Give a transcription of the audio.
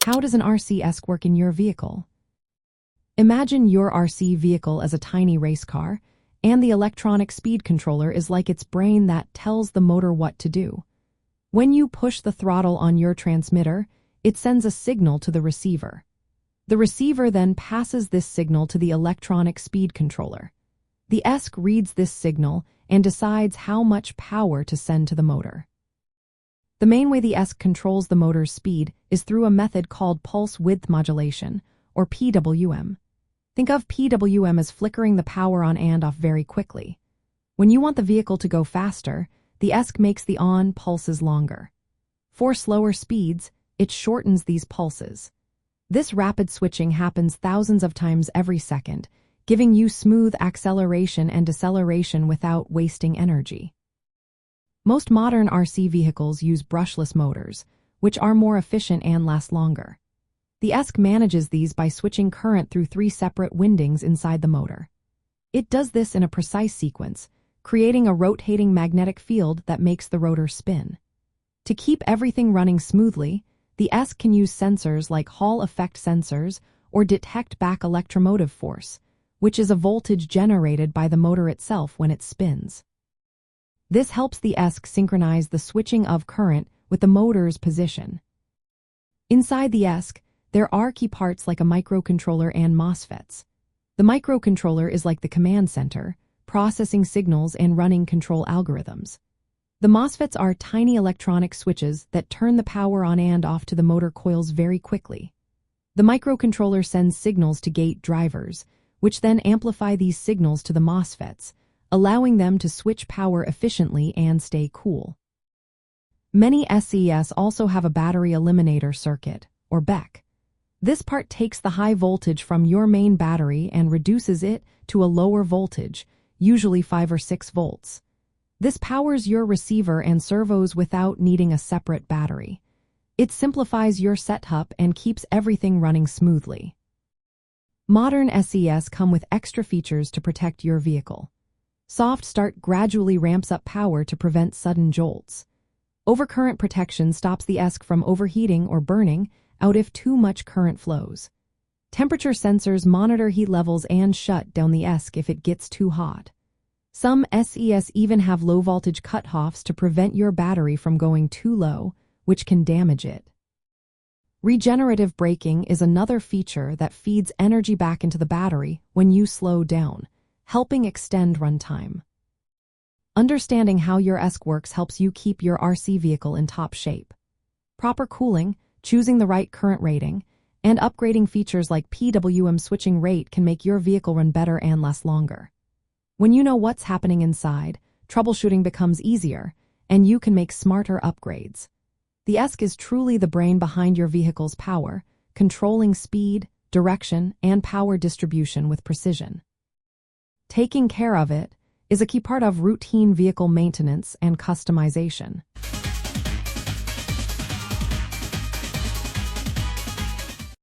How does an RC ESC work in your vehicle? Imagine your RC vehicle as a tiny race car, and the electronic speed controller is like its brain that tells the motor what to do. When you push the throttle on your transmitter, it sends a signal to the receiver. The receiver then passes this signal to the electronic speed controller. The ESC reads this signal and decides how much power to send to the motor. The main way the ESC controls the motor's speed is through a method called Pulse Width Modulation, or PWM. Think of PWM as flickering the power on and off very quickly. When you want the vehicle to go faster, the ESC makes the on pulses longer. For slower speeds, it shortens these pulses. This rapid switching happens thousands of times every second, giving you smooth acceleration and deceleration without wasting energy. Most modern RC vehicles use brushless motors, which are more efficient and last longer. The ESC manages these by switching current through 3 separate windings inside the motor. It does this in a precise sequence, creating a rotating magnetic field that makes the rotor spin. To keep everything running smoothly, the ESC can use sensors like Hall effect sensors or detect back electromotive force, which is a voltage generated by the motor itself when it spins. This helps the ESC synchronize the switching of current with the motor's position. Inside the ESC, there are key parts like a microcontroller and MOSFETs. The microcontroller is like the command center, processing signals and running control algorithms. The MOSFETs are tiny electronic switches that turn the power on and off to the motor coils very quickly. The microcontroller sends signals to gate drivers, which then amplify these signals to the MOSFETs, allowing them to switch power efficiently and stay cool. Many SES also have a battery eliminator circuit, or BEC. This part takes the high voltage from your main battery and reduces it to a lower voltage, usually 5 or 6 volts. This powers your receiver and servos without needing a separate battery. It simplifies your setup and keeps everything running smoothly. Modern SES come with extra features to protect your vehicle. Soft start gradually ramps up power to prevent sudden jolts. Overcurrent protection stops the ESC from overheating or burning out if too much current flows. Temperature sensors monitor heat levels and shut down the ESC if it gets too hot. Some SES even have low-voltage cutoffs to prevent your battery from going too low, which can damage it. Regenerative braking is another feature that feeds energy back into the battery when you slow down, helping extend runtime. Understanding how your ESC works helps you keep your RC vehicle in top shape. Proper cooling, choosing the right current rating, and upgrading features like PWM switching rate can make your vehicle run better and last longer. When you know what's happening inside, troubleshooting becomes easier, and you can make smarter upgrades. The ESC is truly the brain behind your vehicle's power, controlling speed, direction, and power distribution with precision. Taking care of it is a key part of routine vehicle maintenance and customization.